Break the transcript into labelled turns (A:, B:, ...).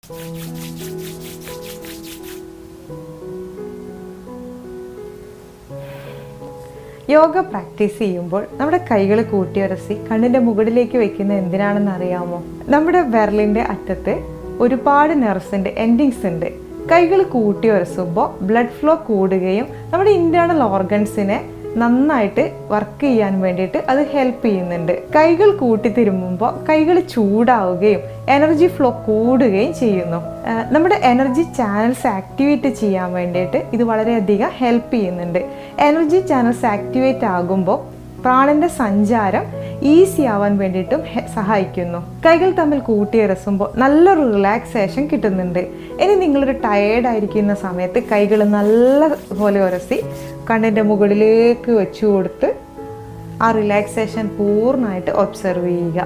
A: Yoga practice ചെയ്യുമ്പോൾ നമ്മുടെ കൈകൾ കൂട്ടിയുരസി കണ്ണിൻ്റെ മുകളിലേക്ക് വെക്കുന്നത് എന്തിനാണെന്ന് അറിയാമോ? നമ്മുടെ വിരലിൻ്റെ അറ്റത്ത് ഒരുപാട് നെർവ്സിൻ്റെ എൻഡിങ്സ് ഉണ്ട്. കൈകൾ കൂട്ടിയുരസുമ്പോൾ ബ്ലഡ് ഫ്ലോ കൂടുകയും നമ്മുടെ ഇൻറ്റേർണൽ ഓർഗൻസിനെ നന്നായിട്ട് വർക്ക് ചെയ്യാൻ വേണ്ടിയിട്ട് അത് ഹെൽപ്പ് ചെയ്യുന്നുണ്ട്. കൈകൾ കൂട്ടി തിരുമ്മുമ്പോൾ കൈകൾ ചൂടാവുകയും എനർജി ഫ്ലോ കൂടുകയും ചെയ്യുന്നു. നമ്മുടെ എനർജി ചാനൽസ് ആക്ടിവേറ്റ് ചെയ്യാൻ വേണ്ടിയിട്ട് ഇത് വളരെയധികം ഹെൽപ്പ് ചെയ്യുന്നുണ്ട്. എനർജി ചാനൽസ് ആക്ടിവേറ്റ് ആകുമ്പോൾ പ്രാണന്റെ സഞ്ചാരം ഈസി ആവാൻ വേണ്ടിയിട്ടും സഹായിക്കുന്നു. കൈകൾ തമ്മിൽ കൂട്ടിയുരസുമ്പോൾ നല്ലൊരു റിലാക്സേഷൻ കിട്ടുന്നുണ്ട്. ഇനി നിങ്ങളൊരു ടയേർഡായിരിക്കുന്ന സമയത്ത് കൈകൾ നല്ല പോലെ ഉരസി കണ്ണിൻ്റെ മുകളിലേക്ക് വെച്ചു കൊടുത്ത് ആ റിലാക്സേഷൻ പൂർണ്ണമായിട്ട് ഒബ്സർവ് ചെയ്യുക.